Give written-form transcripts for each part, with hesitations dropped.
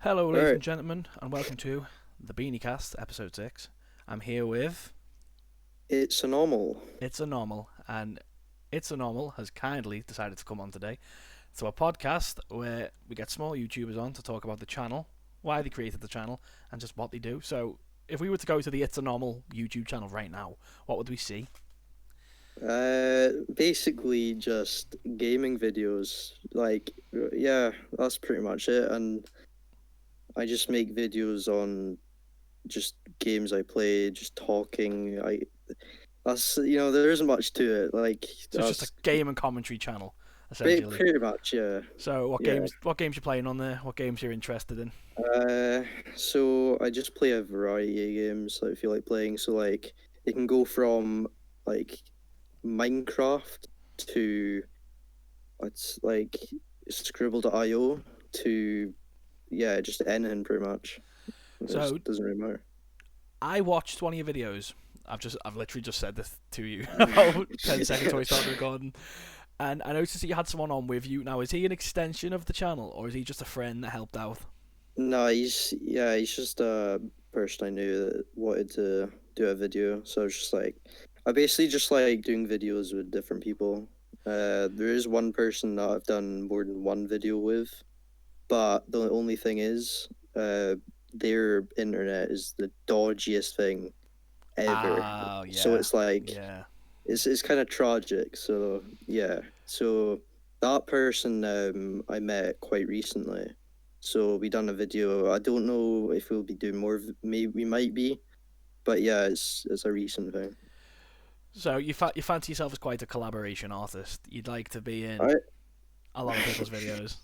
Hello, ladies Alright, and gentlemen, and welcome to the Beanycast, episode 6. I'm here with it's a normal. ItsAnomal, and ItsAnomal has kindly decided to come on today. So, a podcast where we get small YouTubers on to talk about the channel, why they created the channel, and just what they do. So, if we were to go to the ItsAnomal YouTube channel right now, what would we see? Basically just gaming videos. Yeah, that's pretty much it. And I just make videos on just games I play, just talking. There isn't much to it. So, it's just a That's game and commentary channel, pretty, essentially. pretty much, yeah. So, what Yeah. games you playing on there? What games you're interested in? Uh, so I just play a variety of games that I feel like playing. So it can go from like Minecraft to it's like Scribble.io to yeah, just anything pretty much. It So, just doesn't really matter. I watched one of your videos. I've literally just said this to you about 10 seconds before we started recording, and I noticed that you had someone on with you. Now, is he an extension of the channel, or is he just a friend that helped out? No, he's just a person I knew that wanted to do a video. So I basically just like doing videos with different people. There is one person that I've done more than one video with, but the only thing is, their internet is the dodgiest thing ever. Ah, So yeah, it's like yeah. it's kind of tragic. So yeah, so that person I met quite recently. So we done a video. I don't know if we'll be doing more. Maybe we might be, but yeah, it's a recent thing. So you fancy yourself as quite a collaboration artist. You'd like to be in I a lot of people's videos.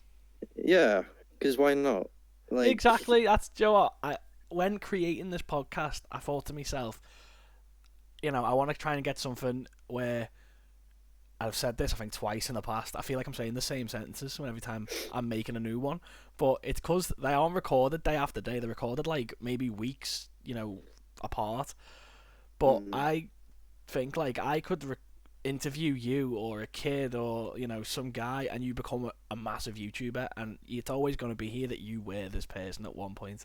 yeah, because why not? Like Exactly. That's Joe. You know what? When creating this podcast, I thought to myself, I want to try and get something where I've said this, I think, twice in the past. I feel like I'm saying the same sentences every time I'm making a new one. But it's because they aren't recorded day after day. They're recorded like maybe weeks, apart. But mm, I think like I could interview you or a kid or some guy, and you become a massive YouTuber, and it's always going to be here that you were this person at one point.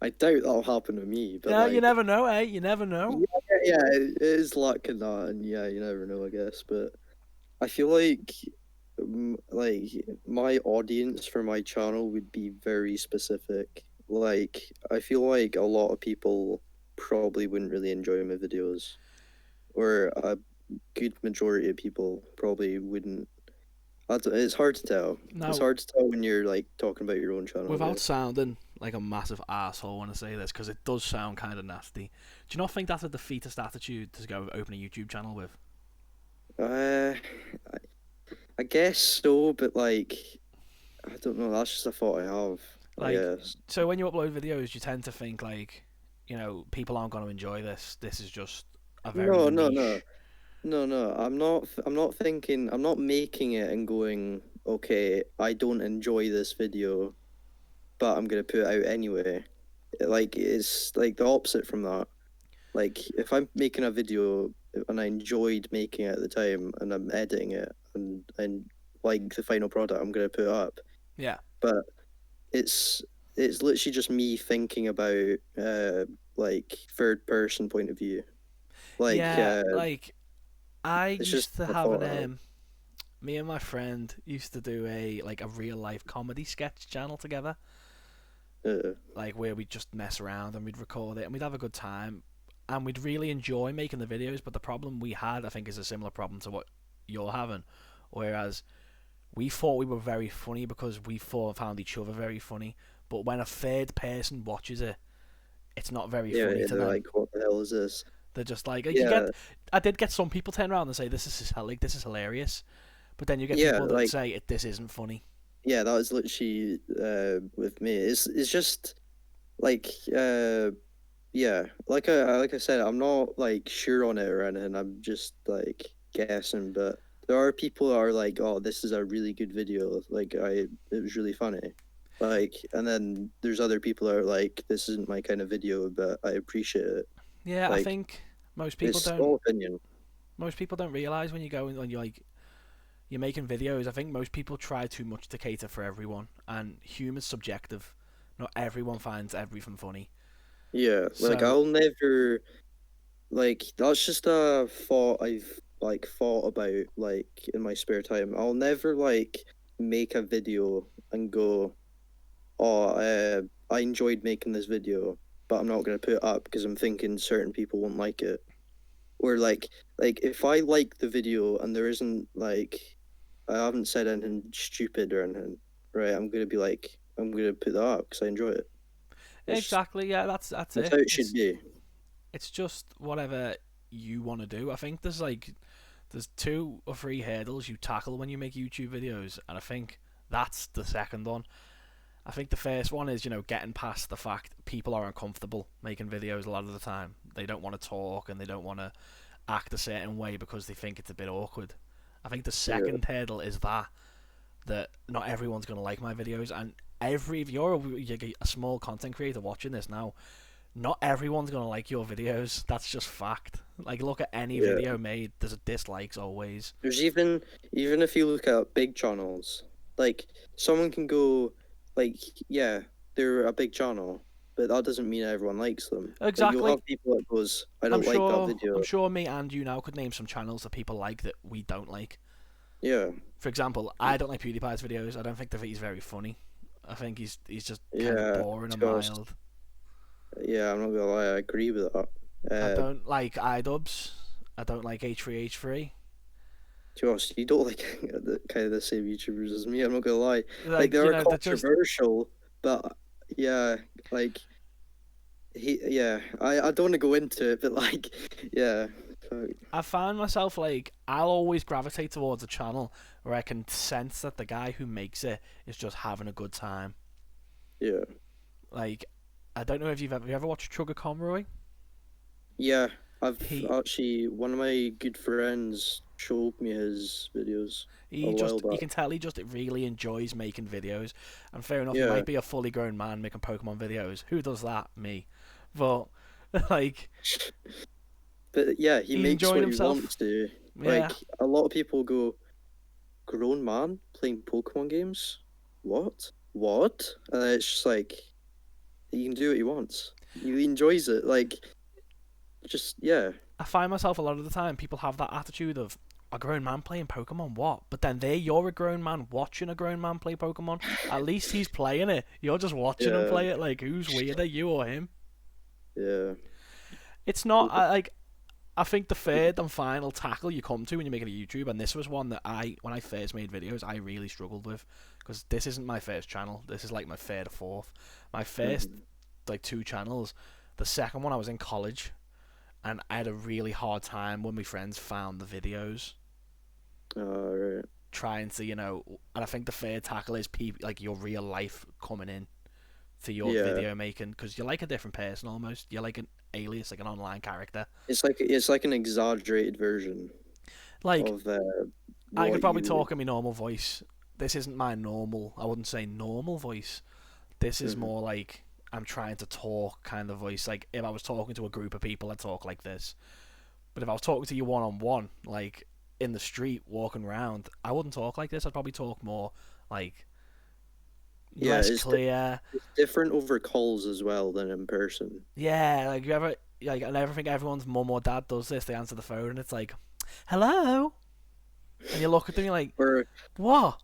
I doubt that'll happen to me, but Yeah, you never know, eh? You never know. yeah, yeah, it is luck in that, and yeah, you never know, I guess. But I feel like my audience for my channel would be very specific. Like, I feel like a lot of people probably wouldn't really enjoy my videos, or a good majority of people probably wouldn't. It's hard to tell. It's Now, hard to tell when you're like talking about your own channel, I without guess. sounding like a massive asshole when I say this, because it does sound kind of nasty. Do you not think that's a defeatist attitude to go open a YouTube channel with? Uh, I guess so, but I don't know. That's just a thought I have. I Like, guess. so when you upload videos, you tend to think like, people aren't going to enjoy this. This is just a very No, no, no. niche. No, no, I'm not thinking. I'm not making it and going, okay, I don't enjoy this video, but I'm gonna put it out anyway. It's like the opposite from that. Like if I'm making a video and I enjoyed making it at the time and I'm editing it and like the final product, I'm gonna put it up. Yeah, But it's it's literally just me thinking about like third person point of view. Like yeah. Like I it's just used to a have thought an I have. me and my friend used to do a real life comedy sketch channel together, Uh, like where we'd just mess around and we'd record it and we'd have a good time and we'd really enjoy making the videos. But the problem we had, I think, is a similar problem to what you're having. Whereas we thought we were very funny because we found each other very funny. But when a third person watches it, it's not very yeah, funny yeah, to they're them. like, what the hell is this? They're just like you get. Yeah, I did get some people turn around and say this is hilarious, but then you get yeah, people that say this isn't funny. yeah, that was literally with me. It's just like yeah, like I said, I'm not like sure on it or anything. I'm just like guessing, but there are people that are like, oh, this is a really good video. It was really funny. And then there's other people that are like, this isn't my kind of video, but I appreciate it. Yeah, I Like, think most people it's don't. all opinion. Most people don't realize when you go and you're making videos. I think most people try too much to cater for everyone, and humor's subjective. Not everyone finds everything funny. Yeah, like So I'll never like that's just a thought I've like thought about like in my spare time. I'll never like make a video and go, "Oh, I enjoyed making this video, but I'm not gonna put it up because I'm thinking certain people won't like it." Or like if I like the video and there isn't like I haven't said anything stupid or anything, right? I'm gonna put that up because I enjoy it. That's exactly, yeah, that's that's how it. it should be. It's just whatever you want to do. I think there's two or three hurdles you tackle when you make YouTube videos, and I think that's the second one. I think the first one is, getting past the fact people are uncomfortable making videos a lot of the time. They don't want to talk and they don't want to act a certain way because they think it's a bit awkward. I think the Yeah, second hurdle is that not everyone's going to like my videos, and if you're a small content creator watching this now, not everyone's going to like your videos. That's just fact. Like, look at any yeah. video made, there's a dislikes always. There's even if you look at big channels, like someone can go like, yeah, they're a big channel, but that doesn't mean everyone likes them. Like you'll Exactly. have people that goes, I I'm don't like that sure. I'm video. sure me and you now could name some channels that people like that we don't like. Yeah, For example, I don't like PewDiePie's videos. I don't think that he's very funny. I think he's just kind of yeah. boring To and be honest, mild. yeah, I'm not gonna lie, I agree with that. I Uh, don't like iDubbbz. I don't like H3H3. to be honest, you don't like kind of the same YouTubers as me. I'm not gonna lie. Like Like, they're they're just. controversial, but yeah, like I don't want to go into it, but like, yeah, fuck, I find myself like I'll always gravitate towards a channel where I can sense that the guy who makes it is just having a good time. yeah. Like, I don't know if you ever watched Chugga Conroy. Yeah, I've He actually one of my good friends showed me his videos a while you back. can tell he just really enjoys making videos, and fair enough, he Yeah, might be a fully grown man making Pokemon videos. Who does that? Me. But like, but yeah, he he's makes enjoying what he wants himself. to. Yeah, Like a lot of people go, grown man playing Pokemon games? What? What? And it's just like he can do what he wants. He enjoys it. Like just yeah, I find myself a lot of the time people have that attitude of a grown man playing Pokemon, what? But then you're a grown man watching a grown man play Pokemon. At least he's playing it. You're just watching him yeah, play it. Like, who's weirder, you or him? yeah, It's not. I think the third and final tackle you come to when you're making a YouTube, and this was one that when I first made videos, I really struggled with, because this isn't my first channel. This is like my third or fourth. My first mm-hmm. like two channels. The second one I was in college, and I had a really hard time when my friends found the videos, Right. trying to, and I think the third tackle is people like your real life coming in to your Yeah, video making, because you're like a different person almost. You're like an alias, like an online character. it's like an exaggerated version Like, of I could what probably you would. talk in my normal voice. This isn't my normal. I wouldn't say normal voice. This is Mhm. more like I'm trying to talk kind of voice. Like, if I was talking to a group of people, I'd talk like this. But if I was talking to you one on one, like in the street walking around, I wouldn't talk like this. I'd probably talk more like Yeah, less clear. it's different over calls as well than in person. Yeah, like you ever like I never think everyone's mum or dad does this. They answer the phone and it's like, "Hello," and you look at them, you're like, Or "What?"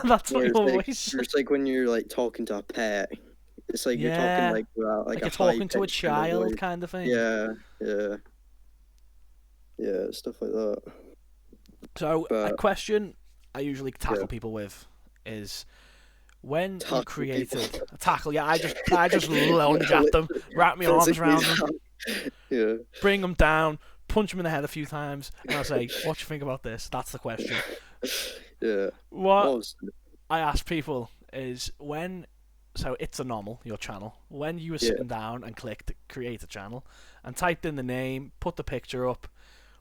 That's not whereas your like voice. it's like when you're like talking to a pet, it's like you're talking Yeah, like like a you're high talking to a pitched kind of child, voice. kind of thing. Yeah, yeah, yeah, stuff like that. So a But question I usually yeah, tackle people with is, when you tackle people. created a tackle, yeah, I just lunge at them, wrap my arms Physically around them, that. Yeah, bring them down, punch them in the head a few times, and I say, "What do you think about this?" That's the question. yeah. What Obviously. I ask people is, so ItsAnomal, your channel, when you were Yeah. sitting down and clicked create a channel and typed in the name, put the picture up,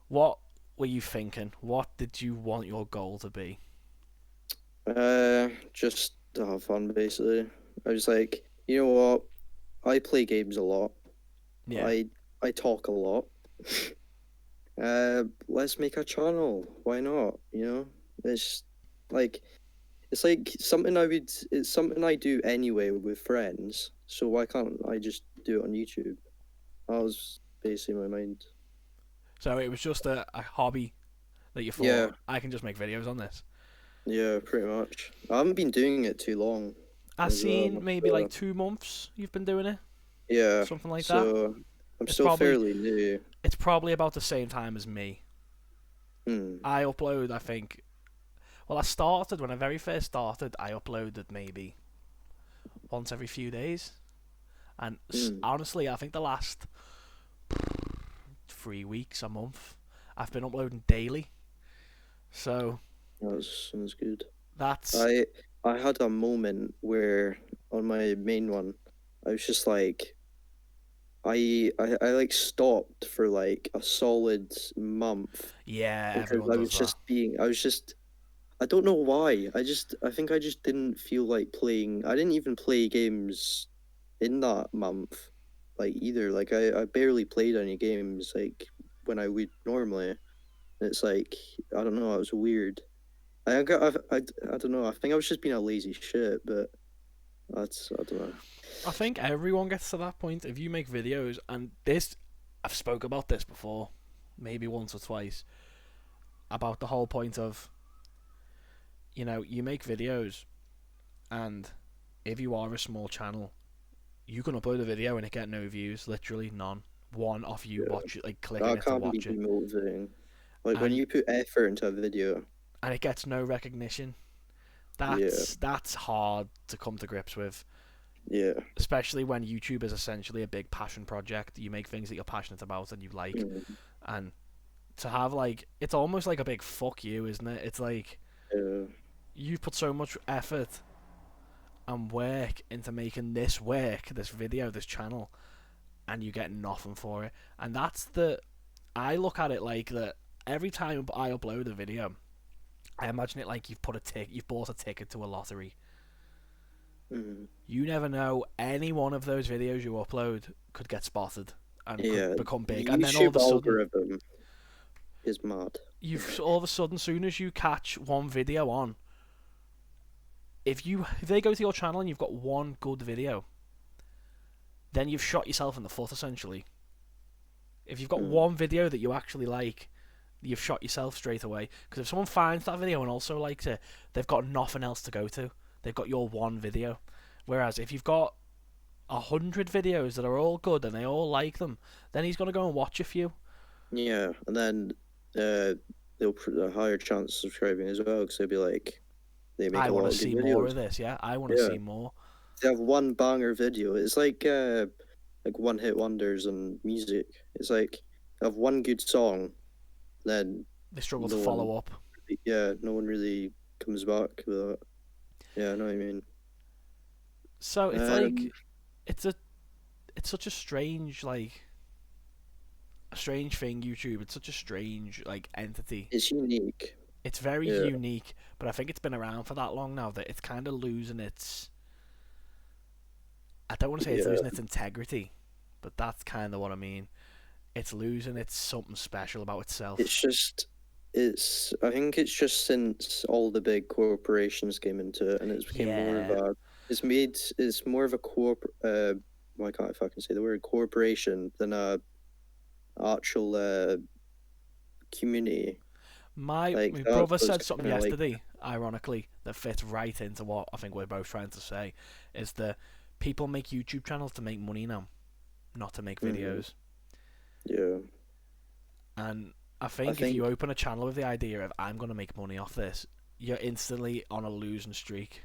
what were you thinking? What did you want your goal to be? Just to have fun basically. I was like, you know what? I play games a lot. Yeah. I talk a lot. Let's make a channel. Why not? You know, it's like it's like something I would. It's something I do anyway with friends. So why can't I just do it on YouTube? That was basically my mind. So it was just a hobby that you Yeah, thought I can just make videos on this. yeah, pretty much. I haven't been doing it too long I as well. seen maybe like 2 months you've been doing it, Yeah, something like that. so I'm It's still probably fairly new. it's probably about the same time as me. Hmm. I upload, I think. Well, I started when I very first started. I uploaded maybe once every few days, and Hmm. honestly, I think the last 3 weeks, a month, I've been uploading daily. So That sounds good. that's I I had a moment where on my main one, I was just like I like stopped for like a solid month yeah, because everyone does that. I was just I don't know why. I think I just didn't feel like playing. I didn't even play games in that month, like either. Like I barely played any games like when I would normally. It's like I don't know. It was weird. I don't know. I think I was just being a lazy shit, but I don't know. I think everyone gets to that point. If you make videos, and this, I've spoke about this before, maybe once or twice, about the whole point of, you make videos, and if you are a small channel, you can upload a video and it get no views, literally none. One off you Yeah, watch it, like clicking that it to can be watch it, demotivating. Like when and you put effort into a video. and it gets no recognition. Yeah, That's hard to come to grips with, yeah. especially when YouTube is essentially a big passion project. You make things that you're passionate about and you like, Mm, and to have like it's almost like a big fuck you, isn't it? It's like yeah. you put so much effort and work into making this work, this video, this channel, and you get nothing for it. And that's the I look at it like that. Every time I upload a video, I imagine it like you've bought a ticket to a lottery. Mm. You never know, any one of those videos you upload could get spotted and could Yeah, become the big, and then all of YouTube a sudden algorithm is mad. you've all of a sudden, soon as you catch one video on, if they go to your channel and you've got one good video, then you've shot yourself in the foot essentially. If you've got Mm. one video that you actually like, you've shot yourself straight away. Because if someone finds that video and also likes it, they've got nothing else to go to. They've got your one video. Whereas if you've got 100 videos that are all good and they all like them, then he's gonna go and watch a few. Yeah, and then uh, they'll a higher chance of subscribing as well because they'll be like they make I a want lot to of good see more videos. of this. Yeah, I want to Yeah, see more. they have one banger video. It's like one hit wonders and music. It's like they have one good song, then They struggle to no one, follow up. yeah, no one really comes back with that. Yeah, I know what I mean. So it's Um, like it's a it's such a strange a strange thing. YouTube. It's such a strange entity. it's unique. It's very Yeah, unique, but I think it's been around for that long now that it's kind of losing its. I don't want to say it's yeah. losing its integrity, but that's kind of what I mean. It's losing its something special about It's itself. just, I think it's just since all the big corporations came into it and it's became more of Yeah, it's more of a why can't I fucking say the word corporation than a actual community. Like my that's brother what's said something kind of like, yesterday, ironically, that fits right into what I think we're both trying to say, is that people make YouTube channels to make money now, not to make mm, videos. yeah. And I I think if you think, open a channel with the idea of I'm gonna make money off this, you're instantly on a losing streak.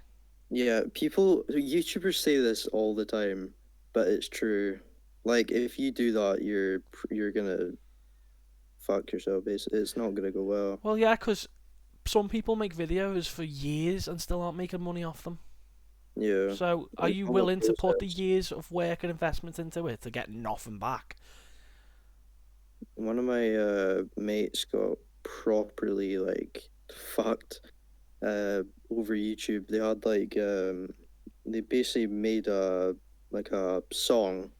yeah, YouTubers say this all the time, but it's true. Like if you do that, you're gonna fuck yourself. Basically, it's not gonna go well. Well, yeah, because some people make videos for years and still aren't making money off them. Yeah, So, are it's you all a willing to put the process. years of work and investment into it to get nothing back? One of my mates got properly like fucked over YouTube. They had they basically made a song.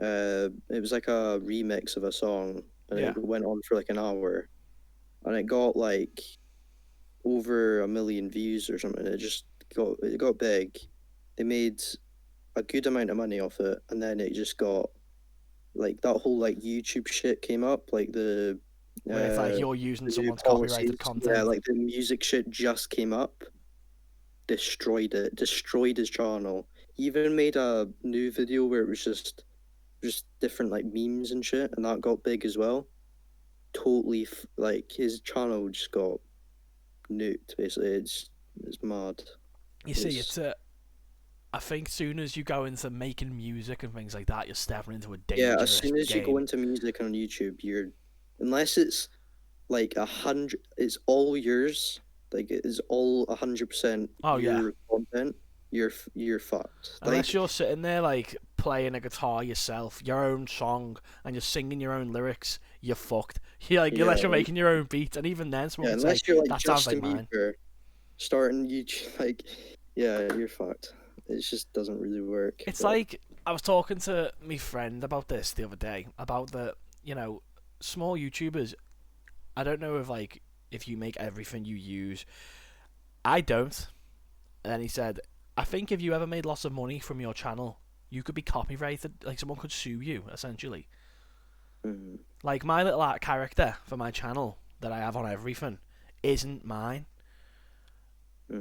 It was like a remix of a song, and Yeah. it went on for like an hour, and it got like over 1 million views or something. It got big. They made a good amount of money off it, and then it just got like that whole like YouTube shit came up, like Where it's like uh you're using the new someone's copyrighted policies. Yeah, content. like the music shit just came up, destroyed it, destroyed his channel. He even made a new video where it was just different like memes and shit, and that got big as well. Totally, like his channel just got nuked. Basically, it's mad. You see, It's I think soon as you go into making music and things like that, you're stepping into a Yeah. As dangerous soon as you go game. into music on YouTube, you're unless it's like 100, it's all yours. Like it is all 100% Oh yeah. your content. You're fucked. Unless Like you're sitting there like playing a guitar yourself, your own song, and you're singing your own lyrics, you're fucked. yeah, Unless you're like making your own beat, and even then, someone yeah. could say Unless you're like that sounds like Justin mine. Bieber starting YouTube, like yeah, you're fucked. It just doesn't really work. It's But like I was talking to my friend about this the other day about the small YouTubers. I don't know if you make everything you use. I don't. And then he said, I think if you ever made lots of money from your channel, you could be copyrighted. Like someone could sue you essentially. mm, Like my little art character for my channel that I have on everything isn't mine.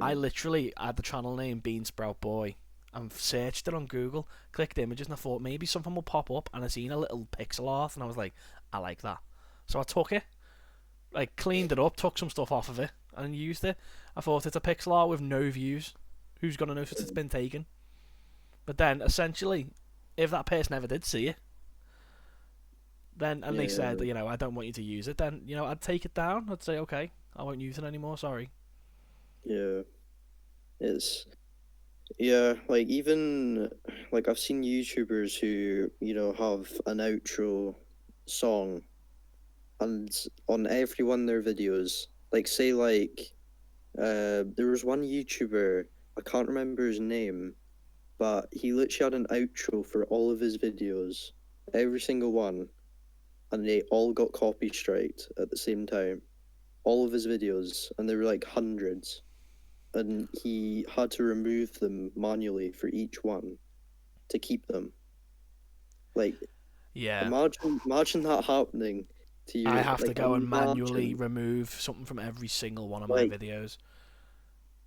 I mm, literally had the channel name Bean Sprout Boy and searched it on Google, clicked images, and I thought maybe something will pop up. And I seen a little pixel art, and I was like, I like that. So I took it, like cleaned it up, took some stuff off of it, and used it. I thought it's a pixel art with no views. Who's gonna notice it's mm. been taken? But then, essentially, if that person ever did see it, then and they Yeah, said, I don't want you to use it, then I'd take it down. I'd say, okay, I won't use it anymore. Sorry. yeah. It's Yeah, like even like I've seen YouTubers who, have an outro song and on every one of their videos, like say like there was one YouTuber, I can't remember his name, but he literally had an outro for all of his videos, every single one, and they all got copy striked at the same time. All of his videos, and there were like hundreds, and he had to remove them manually for each one to keep them. Like Yeah, imagine that happening to I your have to like go and manually imagine remove something from every single one of my like videos.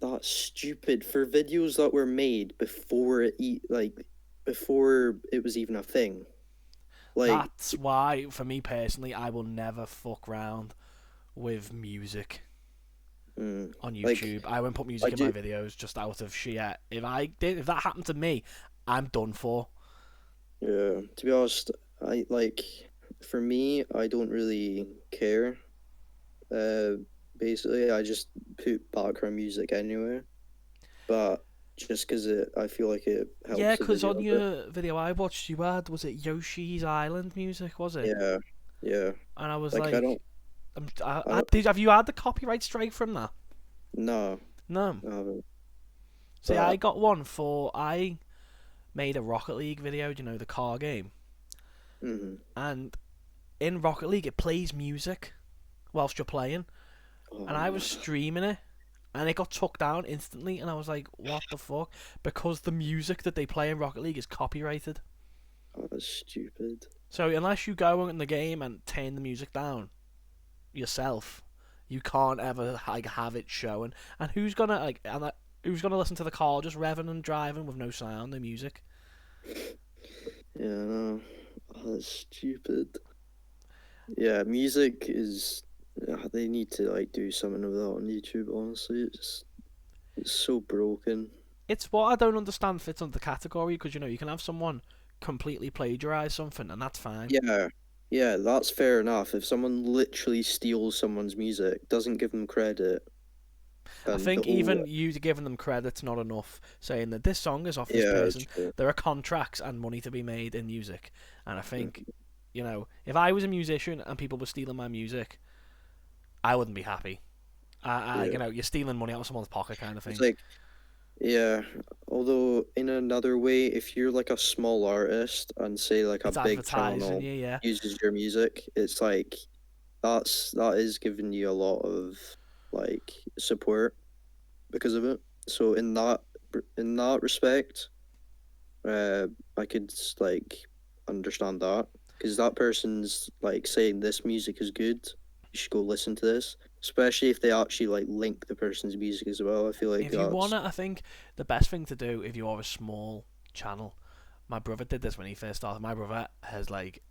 that's stupid for videos that were made before it was even a thing. Like That's why, for me personally, I will never fuck round with music mm, on like YouTube. I won't put I music in my do videos just out of sheer. If that happened to me, I'm done for. yeah, to be honest, I like for me I don't really care. Uh Basically I just put background music anyway. But just because I feel like it Yeah, helps the because video on a bit. your video I watched, you had, was it Yoshi's Island music? Was it? Yeah, yeah. And I was Like like, I don't, have you had the copyright strike from that? no, No. I haven't. See, I But got one I made a Rocket League video, the car game, mm, and in Rocket League it plays music whilst you're playing, and I was oh, streaming it, and it got took down instantly, and I was like, what the fuck? Because the music that they play in Rocket League is copyrighted. that's stupid. So unless you go in the game and turn the music down yourself, you can't ever have it showing. And who's gonna listen to the car just revving and driving with no sound, no music? Yeah, no, that's stupid. Yeah, music is. They need to like do something with that on YouTube. Honestly, it's so broken. It's what I don't understand fits under the category because you can have someone completely plagiarize something and that's fine. Yeah, yeah, that's fair enough. If someone literally steals someone's music, doesn't give them credit, I and the think whole even you giving them credit's not enough, saying that this song is off this yeah, person. true. There are contracts and money to be made in music, and I think, Mm, if I was a musician and people were stealing my music, I wouldn't be happy. yeah. You're stealing money out of someone's pocket, kind of It's thing. like yeah. Although in another way, if you're like a small artist and say like a It's big advertising, channel yeah. uses your music, it's like that is giving you a lot of like support because of it. So in that respect, I could like understand that because that person's like saying this music is good. You should go listen to this, especially if they actually like link the person's music as well. I feel like If you that's wanna, I think the best thing to do if you are a small channel. My brother did this when he first started. My brother has like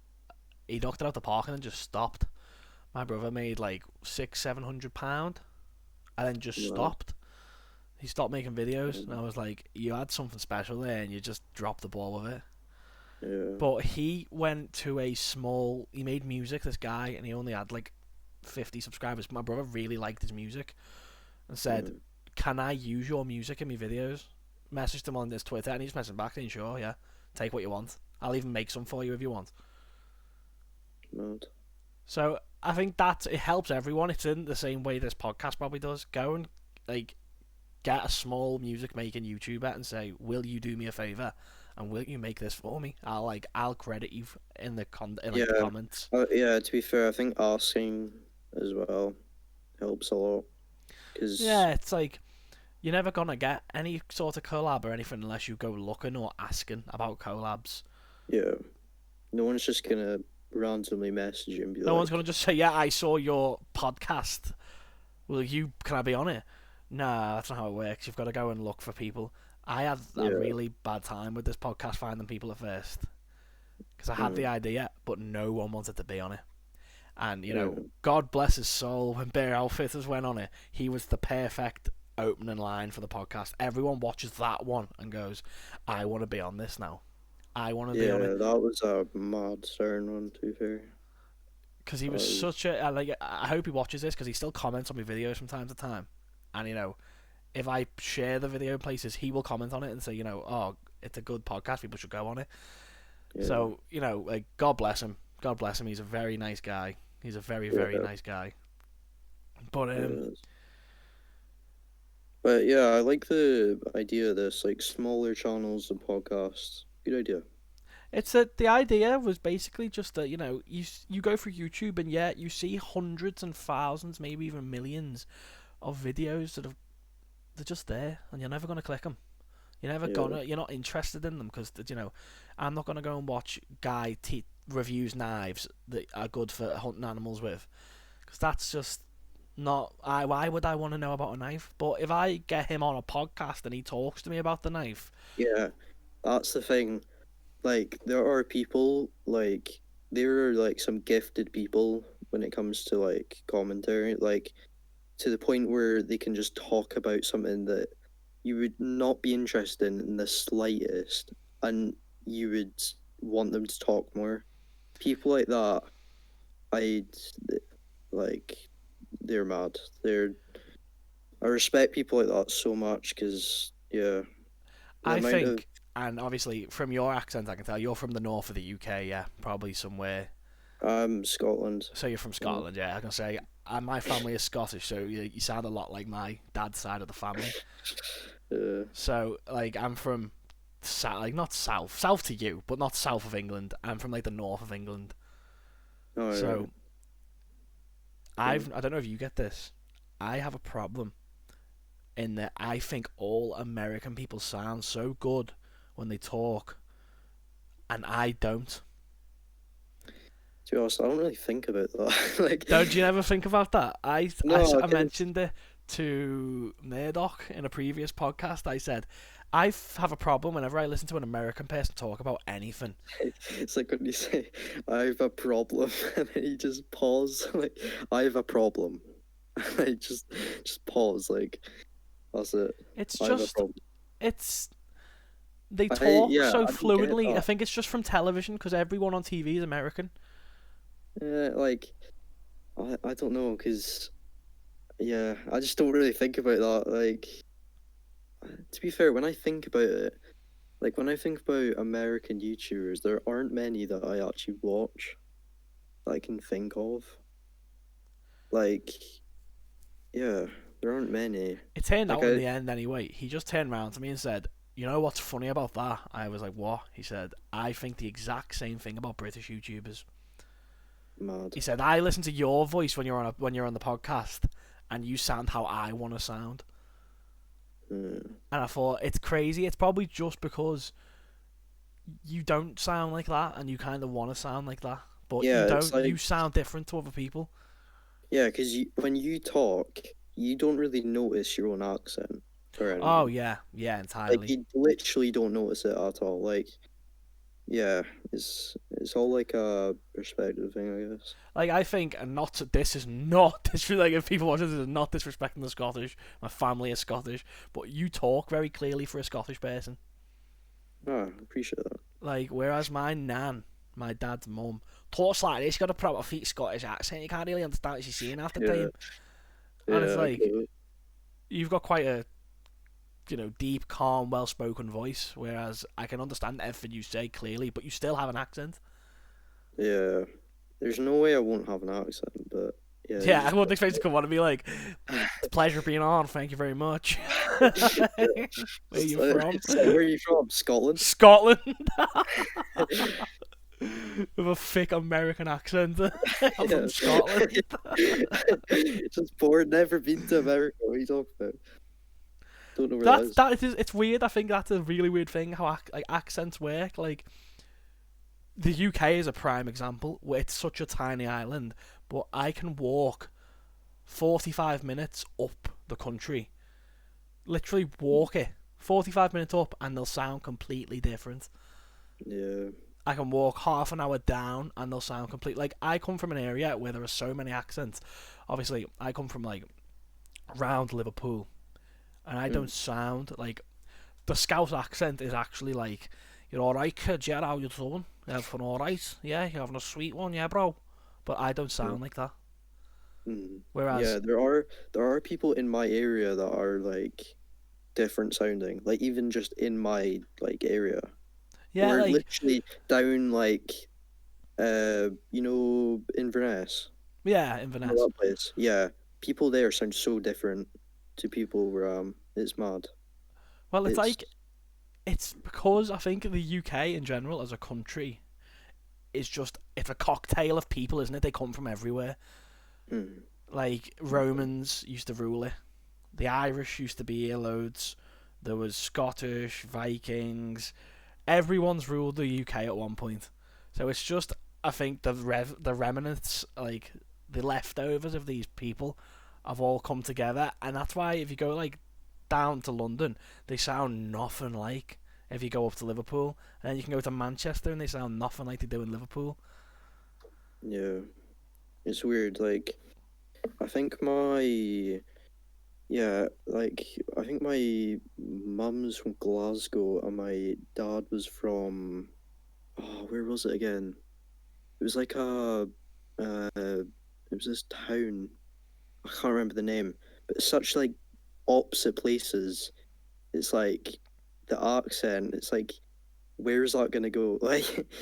he knocked it out the park and then just stopped. My brother made like £600-700 and then just mad. stopped. He stopped making videos, and I was like, you had something special there, and you just dropped the ball with it. Yeah, But he went to a small. He made music. This guy, and he only had like 50 subscribers. My brother really liked his music and said, yeah, "Can I use your music in my videos?" Messaged him on his Twitter, and he's messaging back saying, "Sure, yeah, take what you want. I'll even make some for you if you want." mad. So I think that it helps everyone. It's in the same way this podcast probably does. Go and like get a small music making YouTuber and say, "Will you do me a favor? And will you make this for me? I'll credit you in the Yeah, comments." yeah. To be fair, I think asking as well helps a lot because Yeah, it's like you're never gonna get any sort of collab or anything unless you go looking or asking about collabs. yeah, no one's just gonna randomly message you and be No one's gonna like, just say, "Yeah, I saw your podcast. Can I be on it?" Nah, that's not how it works. You've got to go and look for people. I had a yeah, really bad time with this podcast finding people at first because I had the mm, idea, but no one wanted to be on it. And yeah, God bless his soul, when Bear Outfitters went on it, he was the perfect opening line for the podcast. Everyone watches that one and goes, "I want to be on this now. I want to be on it." yeah. That was a mad certain one. To be fair, Because he that was was such a like. I hope he watches this because he still comments on my videos from time to time. And if I share the video in places, he will comment on it and say, "Oh, it's a good podcast. People should go on it." yeah, So like, God bless him. God bless him. He's a very nice guy. He's a very, very yeah, nice guy. But yeah. But yeah, I like the idea of this, like smaller channels and podcasts. Good idea. it's that the idea was basically just that you go through YouTube and yeah, you see hundreds and thousands, maybe even millions of videos they're just there, and you're never gonna click them. Yeah, You're not interested in them because I'm not gonna go and watch reviews knives that are good for hunting animals with, because that's just not. Why would I want to know about a knife? But if I get him on a podcast and he talks to me about the knife, yeah. That's the thing. Like, there are people there are like some gifted people when it comes to like commentary, like to the point where they can just talk about something that you would not be interested in the slightest, and you would want them to talk more. People like that, I like. They're mad. I respect people like that so much because yeah, the I amount of think, and obviously from your accent, I can tell you're from the north of the UK. Yeah, probably somewhere. Scotland. So you're from Yeah. Scotland. Yeah, I can say my family is Scottish, so you sound a lot like my dad's side of the family. Uh, So like I'm from like not south to you, but not south of England. I'm from like the north of England. all right. So I don't know if you get this. I have a problem in that I think all American people sound so good when they talk, and I don't. To be honest, I don't really think about that. Like, Don't you ever think about that? no, I because mentioned it to Murdoch in a previous podcast. I said I have a problem whenever I listen to an American person talk about anything. it's like when you say, "I have a problem," and then you just pause. Like, "I have a problem." Like, just pause. Like, that's it. It's I have a just problem. it's they I talk yeah, so I don't get fluently. I that. think it's just from television because everyone on TV is American. Like, I don't know, because yeah, I just don't really think about that. Like, to be fair, when I think about it, like when I think about American YouTubers, there aren't many that I actually watch that I can think of. Like, yeah, there aren't many. It turned Like out in the end anyway. He just turned around to me and said, "You know what's funny about that?" I was like, "What?" He said, "I think the exact same thing about British YouTubers." mad. He said, "I listen to your voice when you're on the podcast, and you sound how I want to sound. Mm. And I thought it's crazy. It's probably just because you don't sound like that, and you kind of want to sound like that, but you Yeah, it's don't. like You sound different to other people. yeah, because when you talk, you don't really notice your own accent or Oh anything. yeah, yeah, Like entirely. you literally don't notice it at all. Like yeah, it's all like a perspective thing, I guess. Like I think, and not this is not this like if people watch this is not disrespecting the Scottish. My family is Scottish, but you talk very clearly for a Scottish person. Ah, I appreciate that. Like whereas my nan, my dad's mum, talks like this. She's got a proper thick Scottish accent. You can't really understand what she's saying half the Yeah, time. And it's yeah, I get like it. you've got quite a deep, calm, well-spoken voice. Whereas I can understand everything you say clearly, but you still have an accent. Yeah, there's no way I won't have an accent, but yeah, you Yeah, I just wouldn't expect you to come on and be like, "It's a pleasure being on. Thank you very much." Where are you from? it's like, where are you from? Scotland? Scotland. With a thick American accent. I'm from Yeah. Scotland. Just born, never been to America. What are you talking about? Don't know where that That's is. that is it's weird. I think that's a really weird thing how like accents work. Like the UK is a prime example where it's such a tiny island, but I can walk 45 minutes up the country. Literally walk it 45 minutes up and they'll sound completely different. Yeah. I can walk half an hour down and they'll sound complete. Like I come from an area where there are so many accents. Obviously, I come from like round Liverpool, and I Mm. don't sound like the Scouse accent is actually like, "You're all right, kid. Yeah, how you doing? Everything all right? Yeah, you having a sweet one? Yeah, bro." But I don't Mm. sound like that. Mm. Whereas, Yeah, there are people in my area that are like different sounding. Like even just in my like area, yeah, or like literally down like Inverness, yeah, you know Inverness. that place. Yeah, people there sound so different to people where it's mad. Well, it's It's like it's because I think the UK in general as a country is just it's a cocktail of people, isn't it? They come from everywhere. mm, Like Romans used to rule it. The Irish used to be here loads. There was Scottish, Vikings. Everyone's ruled the UK at one point. So it's just I think the remnants, like the leftovers of these people, have all come together, and that's why if you go like down to London, they sound nothing like if you go up to Liverpool, and then you can go to Manchester and they sound nothing like they do in Liverpool. yeah, it's weird. Like I think my yeah, like I think my mum's from Glasgow and my dad was from where was it again? It was like it was this town. I can't remember the name, but it's such like opposite places. It's like the accent. It's like where is that gonna go?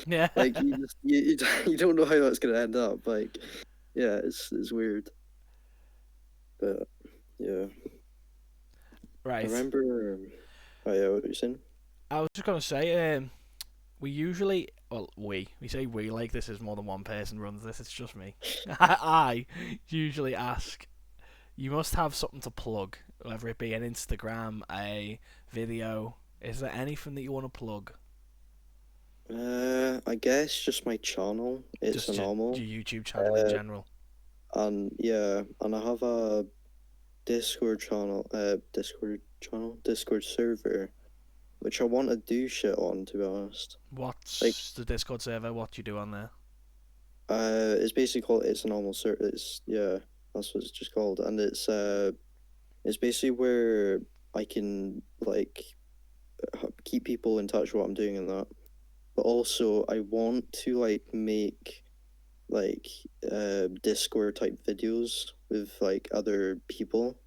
Yeah, Like you don't know how that's gonna end up. Like yeah, it's weird, but yeah, I right. remember. Oh yeah, what were you saying? I was just gonna say, we usually, well, we say we like this is more than one person runs this. It's just me. I usually ask. You must have something to plug, whether it be an Instagram, a video. Is there anything that you want to plug? I guess just my channel. It's Just Anomal. your YouTube channel in general. And yeah, and I have a Discord server, which I want to do shit on, to be honest. Like, What's the Discord server? What do you do on there? it's basically called It's a Normal Server. It's yeah, that's what it's just called, and it's basically where I can like keep people in touch with what I'm doing and that. But also, I want to like make like Discord type videos with like other people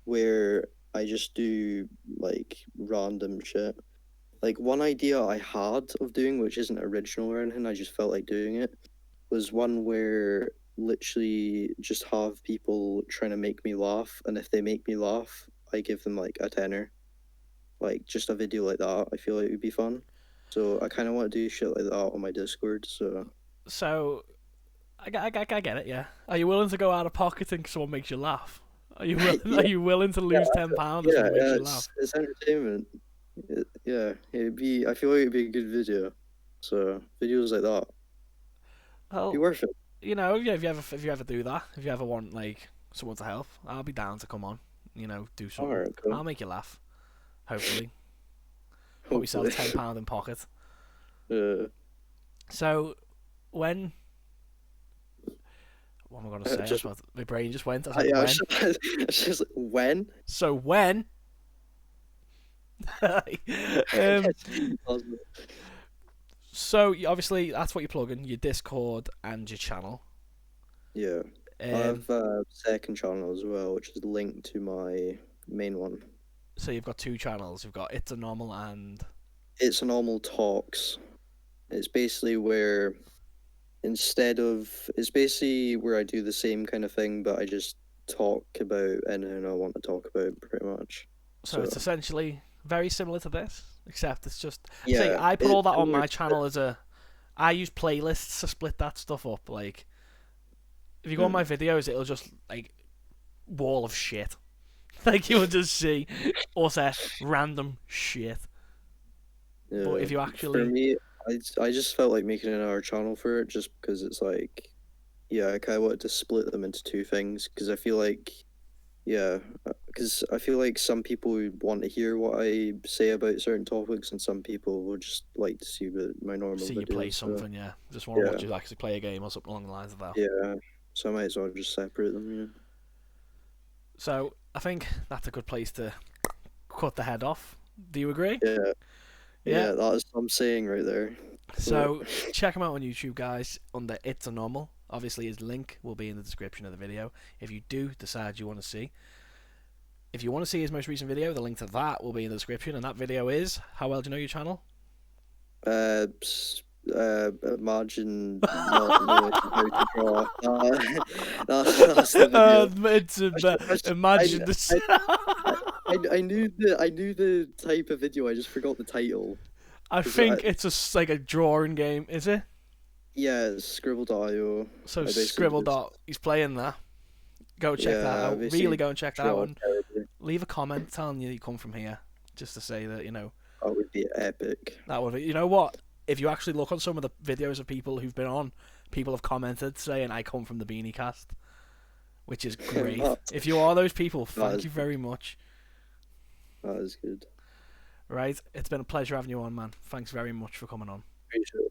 where I just do like random shit. Like one idea I had of doing, which isn't original or anything, I just felt like doing it, was one where literally just have people trying to make me laugh, and if they make me laugh, I give them like a tenner. Like just a video like that, I feel like it would be fun. So I kind of want to do shit like that on my Discord. So So, I get it, yeah. Are you willing to go out of pocket and someone makes you laugh? Yeah, Are you willing to lose £10 if yeah, someone makes yeah. you laugh? It's entertainment. Yeah, it'd be. I feel like it'd be a good video. So videos like that be Well, worth it. yeah, if you ever do that, if you ever want like someone to help, I'll be down to come on. Do All something. right, cool. I'll make you laugh. Hopefully, put myself Hopefully. £10 in pocket. uh, So when what am I gonna say? just My brain just went. I said yeah. I was when. just, I was just like, when. So when. um, so obviously that's what you're plugging your Discord and your channel. Yeah, I Um, have a second channel as well, which is linked to my main one. so you've got two channels. You've got ItsAnomal and ItsAnomal talks. It's basically where it's basically where I do the same kind of thing, but I just talk about anything I want to talk about, pretty much. so it's essentially very similar to this, except it's just say Yeah, I put all it's that on similar my to channel as a. I use playlists to split that stuff up. Like if you go on my Hmm. videos, it'll just like wall of shit. Like you'll just see us random shit. But Yeah, if you for actually me, I just felt like making another channel for it just because it's like, yeah, I kind of wanted to split them into two things because I feel like, yeah, because I feel like some people would want to hear what I say about certain topics, and some people would just like to see my normal see you play videos. So something, yeah, just want to yeah, watch you actually play a game or something along the lines of that. yeah, so I might as well just separate them. Yeah, So I think that's a good place to cut the head off. Do you agree? yeah, Yeah. yeah. That is what I'm saying right there. So check him out on YouTube, guys, under It's a Normal. Obviously, his link will be in the description of the video. If you do decide you want to see, if you want to see his most recent video, the link to that will be in the description. And that video is how well do you know your channel? Imagine not knowing how to draw. That's the video. Imagine this. I knew the type of video. I just forgot the title. I think it's like a drawing game, is it? Yeah, it's Scribble.io. So I basically Scribble just Dot, he's playing that. Go check that yeah, I out. basically Really go and check that out, draw and terribly. leave a comment telling you come from here, just to say that That would be epic. that would. You know what? If you actually look on some of the videos of people who've been on, people have commented saying I come from the Beanycast, which is great. If you are those people, thank you very much. That is good. Right, it's been a pleasure having you on, man. Thanks very much for coming on. Appreciate it.